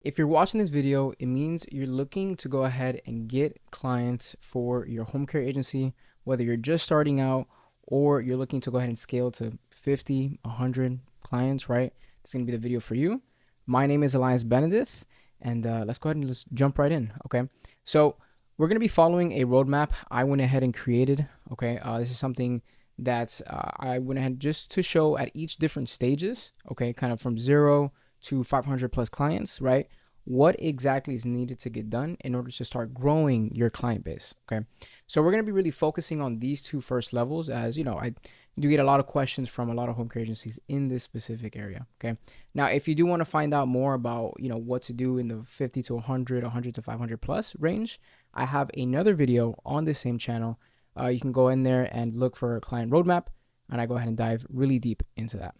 If you're watching this video, it means you're looking to go ahead and get clients for your home care agency, whether you're just starting out or you're looking to go ahead and scale to 50, 100 clients, right? This is going to be the video for you. My name is Elias Benedith, and let's go ahead and just jump right in, okay? So we're going to be following a roadmap I went ahead and created, okay? This is something that I went ahead just to show at each different stages, okay? Kind of from 0 to 500 plus clients, right? What exactly is needed to get done in order to start growing your client base, okay? So we're going to be really focusing on these two first levels, as you know, I do get a lot of questions from a lot of home care agencies in this specific area, okay? Now, if you do want to find out more about, what to do in the 50 to 100, 100 to 500 plus range, I have another video on the same channel. You can go in there and look for a client roadmap, and I go ahead and dive really deep into that.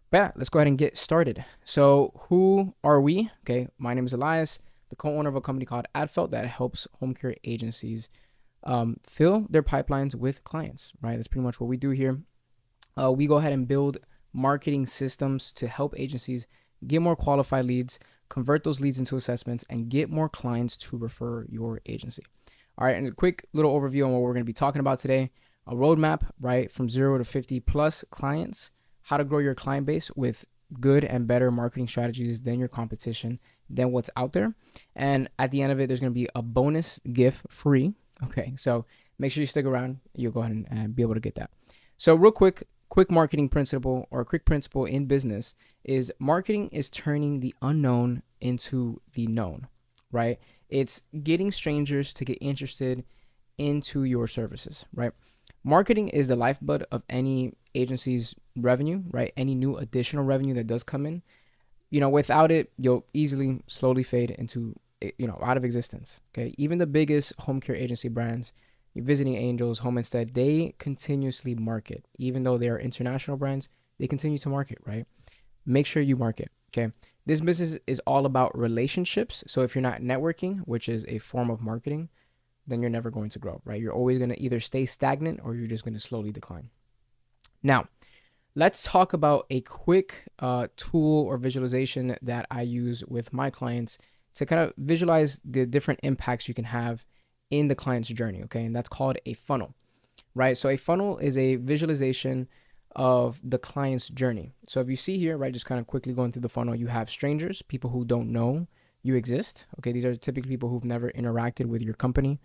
But yeah, let's go ahead and get started. So who are we? Okay, my name is Elias, the co-owner of a company called Adfelt that helps home care agencies fill their pipelines with clients, right? That's pretty much what we do here. We go ahead and build marketing systems to help agencies get more qualified leads, convert those leads into assessments, and get more clients to refer your agency. All right, and a quick little overview on what we're going to be talking about today. A roadmap, right, from 0 to 50 plus clients, how to grow your client base with good and better marketing strategies than your competition, than what's out there. And at the end of it, there's going to be a bonus gift free. Okay, so make sure you stick around. You'll go ahead and be able to get that. So real quick marketing principle, or a quick principle in business, is marketing is turning the unknown into the known, right? It's getting strangers to get interested into your services, right? Marketing is the lifeblood of any agency's revenue, right? Any new additional revenue that does come in, without it, you'll easily slowly fade into, out of existence. Okay. Even the biggest home care agency brands, Visiting Angels, Home Instead, they continuously market. Even though they are international brands, they continue to market, right? Make sure you market. Okay. This business is all about relationships. So if you're not networking, which is a form of marketing, then you're never going to grow, right? You're always going to either stay stagnant or you're just going to slowly decline. Now, let's talk about a quick tool or visualization that I use with my clients to kind of visualize the different impacts you can have in the client's journey, okay? And that's called a funnel, right? So a funnel is a visualization of the client's journey. So if you see here, right, just kind of quickly going through the funnel, you have strangers, people who don't know you exist, okay? These are typically people who've never interacted with your company,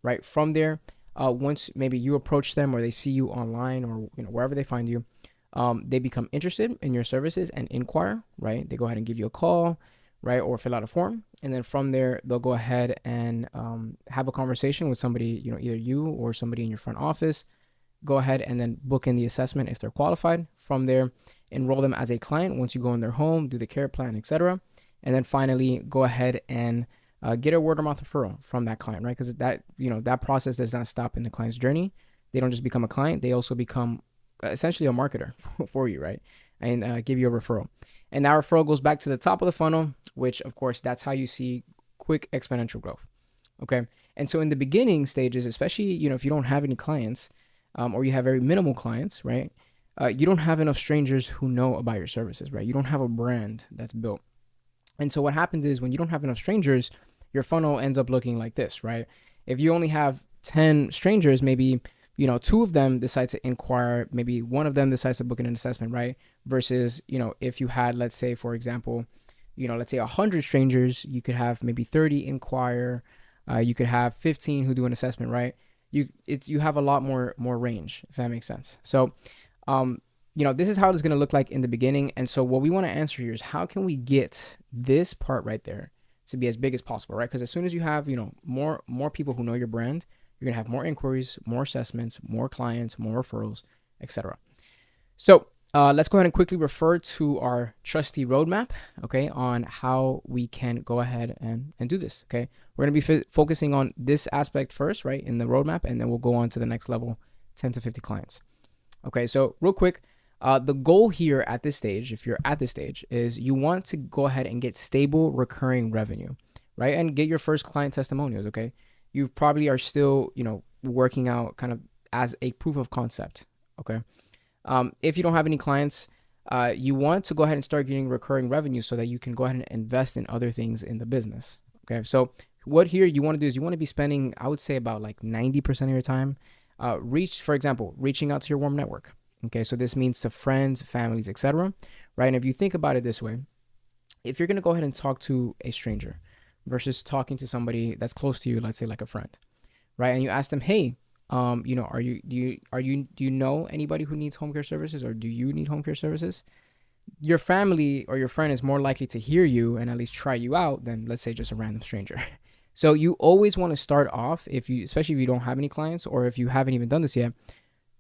right? From there, once maybe you approach them or they see you online or wherever they find you, they become interested in your services and inquire, right? They go ahead and give you a call, right? Or fill out a form. And then from there, they'll go ahead and have a conversation with somebody, either you or somebody in your front office. Go ahead and then book in the assessment if they're qualified. From there, enroll them as a client once you go in their home, do the care plan, etc. And then finally, go ahead and get a word of mouth referral from that client, right? Because that process does not stop in the client's journey. They don't just become a client; they also become essentially a marketer for you, right? And give you a referral. And that referral goes back to the top of the funnel, which of course, that's how you see quick exponential growth. Okay. And so in the beginning stages, especially, if you don't have any clients or you have very minimal clients, right? You don't have enough strangers who know about your services, right? You don't have a brand that's built. And so what happens is when you don't have enough strangers, your funnel ends up looking like this, right? If you only have 10 strangers, maybe, two of them decide to inquire, maybe one of them decides to book an assessment, right? Versus, if you had, let's say, for example, let's say 100 strangers, you could have maybe 30 inquire, you could have 15 who do an assessment, right? You have a lot more range, if that makes sense. So, this is how it's going to look like in the beginning. And so what we want to answer here is how can we get this part right there to be as big as possible, right? Because as soon as you have, more people who know your brand, you're going to have more inquiries, more assessments, more clients, more referrals, etc. So let's go ahead and quickly refer to our trusty roadmap, okay, on how we can go ahead and do this, okay? We're going to be focusing on this aspect first, right, in the roadmap, and then we'll go on to the next level, 10 to 50 clients. Okay, so real quick, the goal here at this stage, if you're at this stage, is you want to go ahead and get stable recurring revenue, right? And get your first client testimonials, okay? You probably are still, working out kind of as a proof of concept, okay? If you don't have any clients, you want to go ahead and start getting recurring revenue so that you can go ahead and invest in other things in the business. Okay, so what here you want to do is you want to be spending, I would say, about like 90% of your time, for example, reaching out to your warm network. Okay, so this means to friends, families, etc. Right, and if you think about it this way, if you're gonna go ahead and talk to a stranger versus talking to somebody that's close to you, let's say like a friend, right, and you ask them, hey, do you know anybody who needs home care services, or do you need home care services? Your family or your friend is more likely to hear you and at least try you out than, let's say, just a random stranger. So you always want to start off, especially if you don't have any clients or if you haven't even done this yet,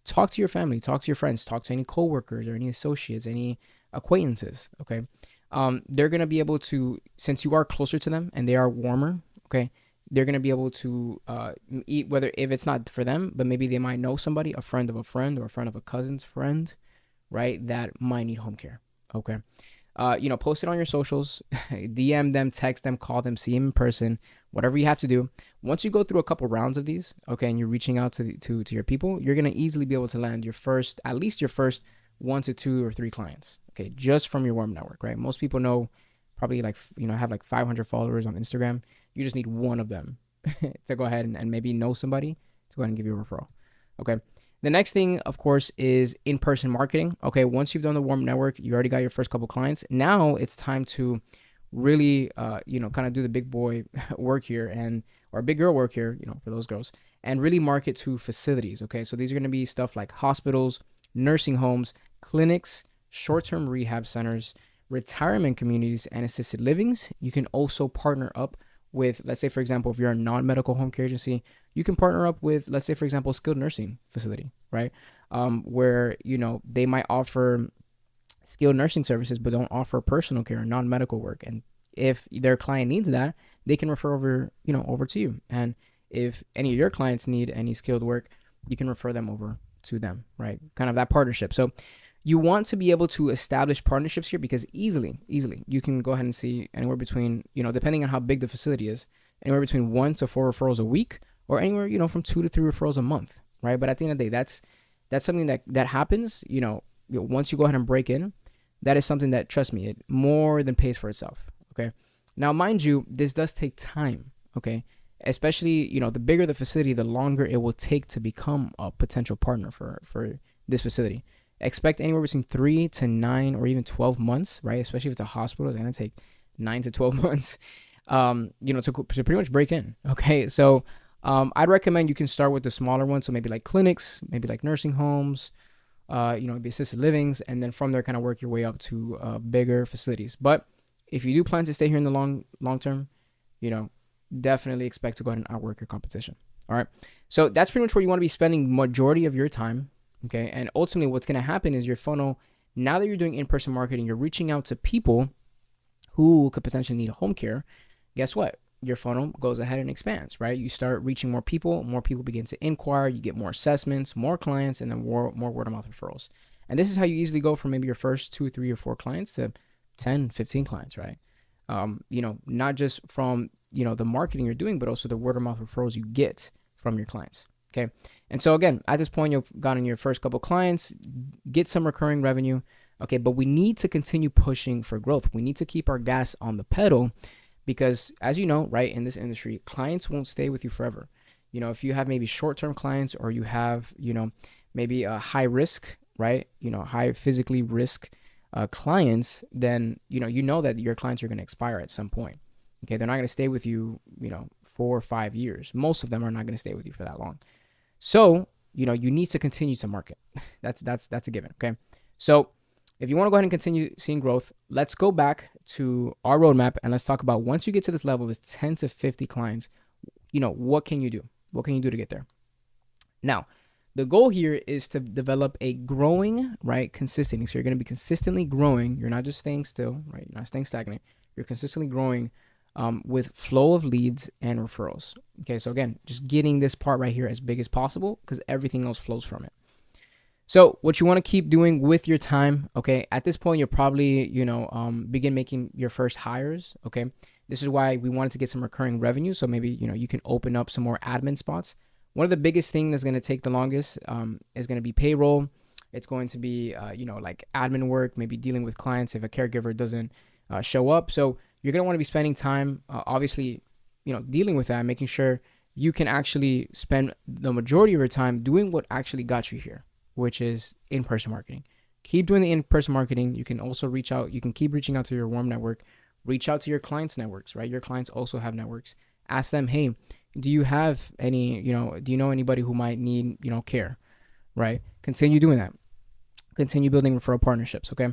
talk to your family, talk to your friends, talk to any coworkers or any associates, any acquaintances. Okay, they're gonna be able to, since you are closer to them and they are warmer. Okay, they're gonna be able to eat, whether if it's not for them, but maybe they might know somebody, a friend of a friend or a friend of a cousin's friend, right? That might need home care. Okay. Post it on your socials, DM them, text them, call them, see them in person, whatever you have to do. Once you go through a couple rounds of these, okay, and you're reaching out to your people, you're gonna easily be able to land at least your first 1 to 2 or 3 clients, okay, just from your warm network, right? Most people know, probably like have like 500 followers on Instagram. You just need one of them to go ahead and maybe know somebody to go ahead and give you a referral, okay. The next thing, of course, is in-person marketing. Okay, once you've done the warm network, you already got your first couple clients. Now it's time to really, kind of do the big boy work here, or big girl work here, for those girls, and really market to facilities. Okay, so these are going to be stuff like hospitals, nursing homes, clinics, short-term rehab centers, retirement communities, and assisted livings. You can also partner up with, let's say, for example, if you're a non-medical home care agency, you can partner up with, let's say, for example, a skilled nursing facility, right? Where, they might offer skilled nursing services, but don't offer personal care or non-medical work. And if their client needs that, they can refer over to you. And if any of your clients need any skilled work, you can refer them over to them, right? Kind of that partnership. So you want to be able to establish partnerships here because easily, you can go ahead and see anywhere between, depending on how big the facility is, anywhere between 1 to 4 referrals a week, or anywhere, from 2 to 3 referrals a month, right? But at the end of the day, that's something that happens, once you go ahead and break in, that is something that, trust me, it more than pays for itself, okay? Now, mind you, this does take time, okay? Especially, the bigger the facility, the longer it will take to become a potential partner for this facility. Expect anywhere between 3 to 9 or even 12 months, right? Especially if it's a hospital, it's going to take 9 to 12 months, to pretty much break in, okay? So I'd recommend you can start with the smaller ones, so maybe like clinics, maybe like nursing homes, maybe assisted livings, and then from there kind of work your way up to bigger facilities. But if you do plan to stay here in the long term, definitely expect to go ahead and outwork your competition. All right. So that's pretty much where you want to be spending majority of your time. Okay. And ultimately what's going to happen is your funnel, now that you're doing in-person marketing, you're reaching out to people who could potentially need home care. Guess what? Your funnel goes ahead and expands, right? You start reaching more people begin to inquire, you get more assessments, more clients, and then more word of mouth referrals. And this is how you easily go from maybe your first 2, 3, or 4 clients to 10, 15 clients, right? Not just from, the marketing you're doing, but also the word of mouth referrals you get from your clients. Okay. And so again, at this point, you've gotten your first couple clients, get some recurring revenue. Okay. But we need to continue pushing for growth. We need to keep our gas on the pedal because, as you know, right, in this industry, clients won't stay with you forever. If you have maybe short-term clients or you have, maybe a high risk, right? High physically risk clients, then, that your clients are going to expire at some point. Okay. They're not going to stay with you, 4 or 5 years. Most of them are not going to stay with you for that long. So, you need to continue to market. That's a given. Okay. So if you want to go ahead and continue seeing growth, let's go back to our roadmap and let's talk about once you get to this level of 10 to 50 clients, what can you do? What can you do to get there? Now, the goal here is to develop a growing, right, consistently. So you're going to be consistently growing. You're not just staying still, right? You're not staying stagnant. You're consistently growing with flow of leads and referrals. Okay, so again, just getting this part right here as big as possible because everything else flows from it. So what you want to keep doing with your time, okay, at this point, you'll probably, begin making your first hires, okay? This is why we wanted to get some recurring revenue. So maybe, you can open up some more admin spots. One of the biggest things that's going to take the longest is going to be payroll, It's going to be, like admin work, maybe dealing with clients if a caregiver doesn't show up. So you're going to want to be spending time, obviously, dealing with that, making sure you can actually spend the majority of your time doing what actually got you here, which is in-person marketing. Keep doing the in-person marketing. You can also reach out. You can keep reaching out to your warm network. Reach out to your clients' networks, right? Your clients also have networks. Ask them, hey, do you have any, do you know anybody who might need, care, right? Continue doing that. Continue building referral partnerships, okay?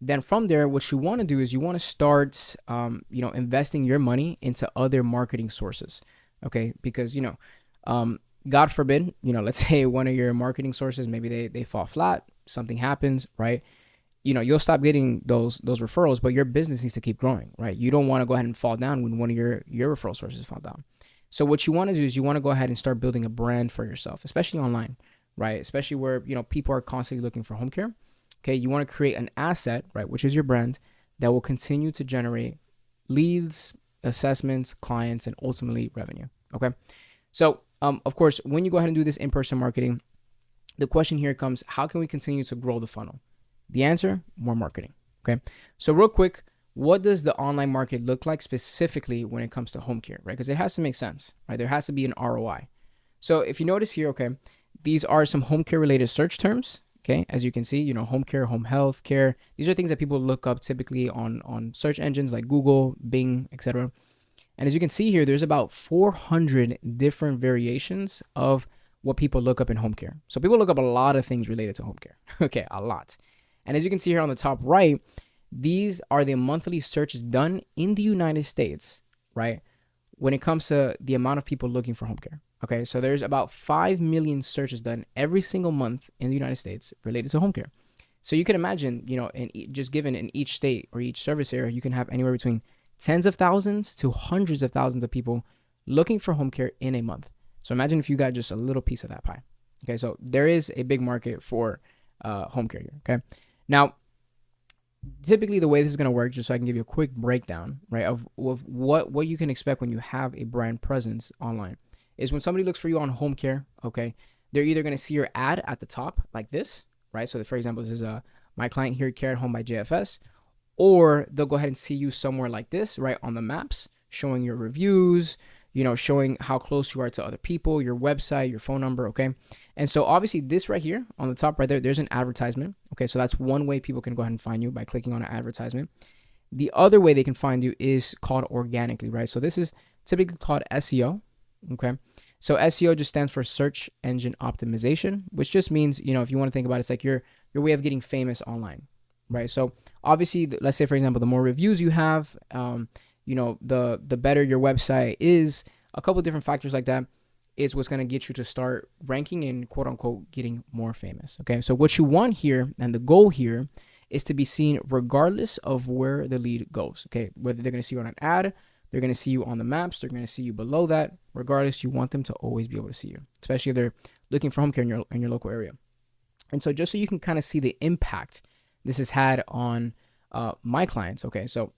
Then from there, what you want to do is you want to start, investing your money into other marketing sources, okay? Because, God forbid, let's say one of your marketing sources, maybe they fall flat, something happens, right? You'll stop getting those referrals, but your business needs to keep growing, right? You don't want to go ahead and fall down when one of your referral sources fall down. So what you want to do is you want to go ahead and start building a brand for yourself, especially online, right? Especially where, people are constantly looking for home care. Okay, you want to create an asset, right, which is your brand, that will continue to generate leads, assessments, clients, and ultimately revenue. Okay, so of course, when you go ahead and do this in-person marketing, the question here comes: how can we continue to grow the funnel? The answer: more marketing. Okay, so real quick, what does the online market look like specifically when it comes to home care, right? Because it has to make sense, right? There has to be an ROI. So if you notice here, okay, these are some home care related search terms. Okay, as you can see, home care, home health care. These are things that people look up typically on search engines like Google, Bing, etc. And as you can see here, there's about 400 different variations of what people look up in home care. So people look up a lot of things related to home care. Okay, a lot. And as you can see here on the top right, these are the monthly searches done in the United States, right? When it comes to the amount of people looking for home care. Okay, so there's about 5 million searches done every single month in the United States related to home care. So you can imagine, just given in each state or each service area, you can have anywhere between tens of thousands to hundreds of thousands of people looking for home care in a month. So imagine if you got just a little piece of that pie. Okay, so there is a big market for home care here. Okay, now typically the way this is going to work, just so I can give you a quick breakdown, right, of what you can expect when you have a brand presence online, is when somebody looks for you on home care, okay, they're either going to see your ad at the top like this, right? So for example, this is my client here, Care at Home by JFS, or they'll go ahead and see you somewhere like this, right, on the maps, showing your reviews, showing how close you are to other people, your website, your phone number, okay? And so obviously this right here on the top right there, there's an advertisement, okay? So that's one way people can go ahead and find you, by clicking on an advertisement. The other way they can find you is called organically, right? So this is typically called SEO, okay? So SEO just stands for search engine optimization, which just means, if you want to think about it, it's like your way of getting famous online, right? So obviously, let's say, for example, the more reviews you have, the better your website is. A couple of different factors like that is what's going to get you to start ranking and quote unquote getting more famous. Okay, so what you want here and the goal here is to be seen regardless of where the lead goes. Okay, whether they're going to see you on an ad, they're going to see you on the maps, they're going to see you below that. Regardless, you want them to always be able to see you, especially if they're looking for home care in your local area. And so just so you can kind of see the impact this has had on my clients. Okay, so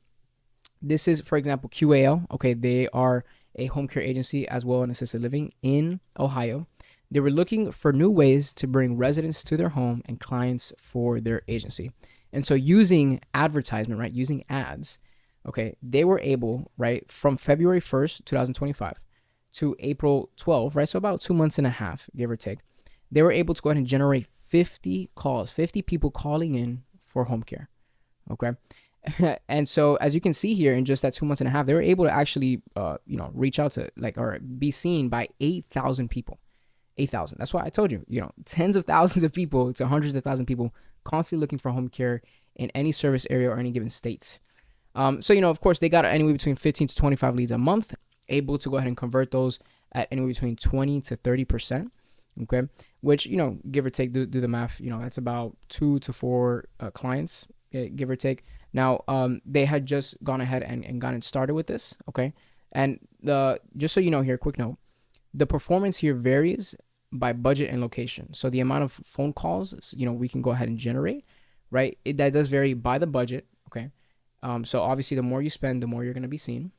this is, for example, QAL. Okay, they are a home care agency as well as assisted living in Ohio. They were looking for new ways to bring residents to their home and clients for their agency. And so using advertisement, right, using ads, okay, they were able, right, from February 1st, 2025 to April 12th, right, so about 2 months and a half, give or take, they were able to go ahead and generate 50 calls, 50 people calling in for home care, okay? And so as you can see here, in just that 2 months and a half, they were able to actually, reach out to or be seen by 8,000 people. 8,000. That's why I told you, tens of thousands of people to hundreds of thousands of people constantly looking for home care in any service area or any given state. So, of course, they got anywhere between 15 to 25 leads a month, able to go ahead and convert those at anywhere between 20 to 30%. Okay, which, give or take, do the math, that's about 2 to 4 clients, give or take. Now, they had just gone ahead and gotten started with this, okay? And just so you know here, quick note, the performance here varies by budget and location. So the amount of phone calls, we can go ahead and generate, right? That does vary by the budget, okay? So obviously, the more you spend, the more you're going to be seen,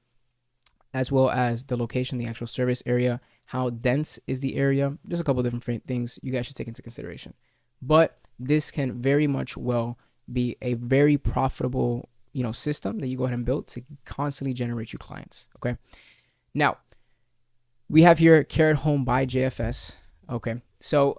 as well as the location, the actual service area, how dense is the area. There's a couple of different things you guys should take into consideration. But this can very much well be a very profitable, system that you go ahead and build to constantly generate you clients. Okay. Now we have here Carrot Home by JFS. Okay. So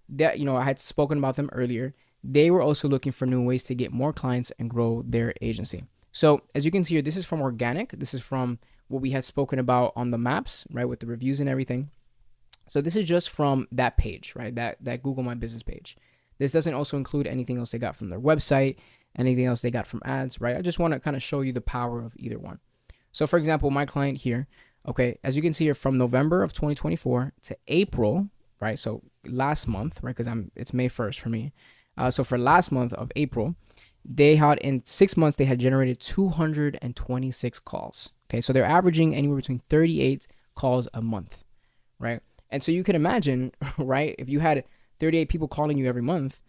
that I had spoken about them earlier. They were also looking for new ways to get more clients and grow their agency. So as you can see here, this is from organic. This is from what we had spoken about on the maps, right, with the reviews and everything. So this is just from that page, right, that Google My Business page. This doesn't also include anything else they got from their website, anything else they got from ads, right? I just want to kind of show you the power of either one. So for example, my client here, okay, as you can see here, from November of 2024 to April, right? So last month, right? Because it's May 1st for me. So for last month of April, they had in 6 months they had generated 226 calls. Okay, so they're averaging anywhere between 38 calls a month, right? And so you can imagine, right? If you had 38 people calling you every month,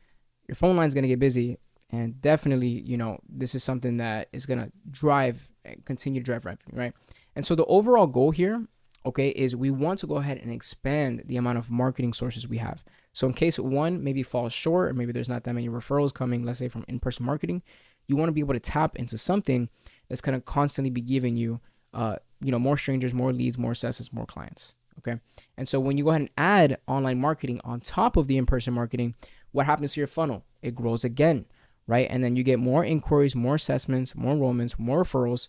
your phone line is going to get busy, and definitely, this is something that is going to continue to drive revenue, right? And so the overall goal here, okay, is we want to go ahead and expand the amount of marketing sources we have. So in case one maybe falls short, or maybe there's not that many referrals coming, let's say from in-person marketing, you want to be able to tap into something that's going to constantly be giving you, more strangers, more leads, more accesses, more clients. Okay. And so when you go ahead and add online marketing on top of the in-person marketing, what happens to your funnel? It grows again, right? And then you get more inquiries, more assessments, more enrollments, more referrals.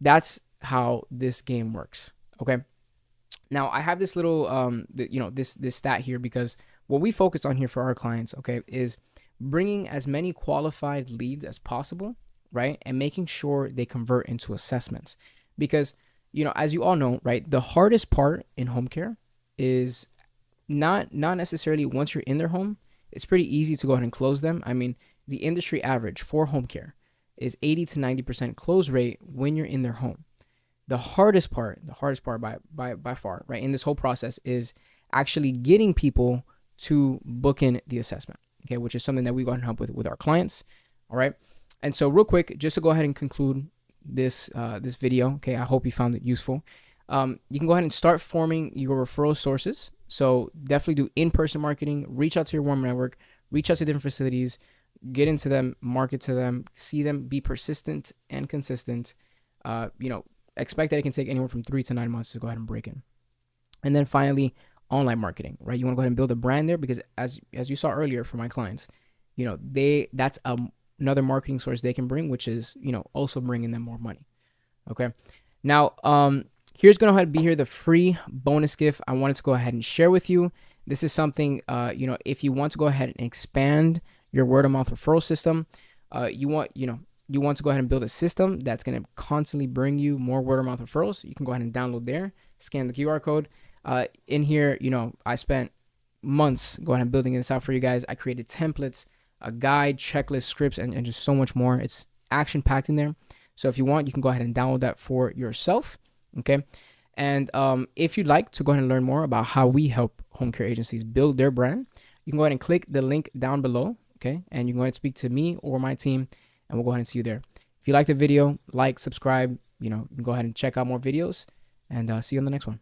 That's how this game works. Okay. Now I have this little, this stat here because what we focus on here for our clients, okay, is bringing as many qualified leads as possible, right? And making sure they convert into assessments. Because, as you all know, right, the hardest part in home care is not necessarily once you're in their home. It's pretty easy to go ahead and close them. I mean, the industry average for home care is 80 to 90% close rate when you're in their home. The hardest part by far, right, in this whole process is actually getting people to book in the assessment, okay, which is something that we go ahead and help with our clients, all right? And so real quick, just to go ahead and conclude this video, okay, I hope you found it useful. You can go ahead and start forming your referral sources. So definitely do in-person marketing, reach out to your warm network, reach out to different facilities, get into them, market to them, see them, be persistent and consistent. Expect that it can take anywhere from 3 to 9 months to go ahead and break in. And then finally, online marketing, right? You want to go ahead and build a brand there because as you saw earlier for my clients, that's another marketing source they can bring, which is, also bringing them more money. Okay. Now, here's going to be here the free bonus gift I wanted to go ahead and share with you. This is something, if you want to go ahead and expand your word of mouth referral system, you want to go ahead and build a system that's going to constantly bring you more word of mouth referrals. You can go ahead and download there, scan the QR code. In here, I spent months going ahead and building this out for you guys. I created templates, a guide, checklist, scripts, and just so much more. It's action packed in there. So if you want, you can go ahead and download that for yourself. Okay. And if you'd like to go ahead and learn more about how we help home care agencies build their brand, you can go ahead and click the link down below. Okay. And you can go ahead and speak to me or my team, and we'll go ahead and see you there. If you like the video, like, subscribe, you can go ahead and check out more videos, and see you on the next one.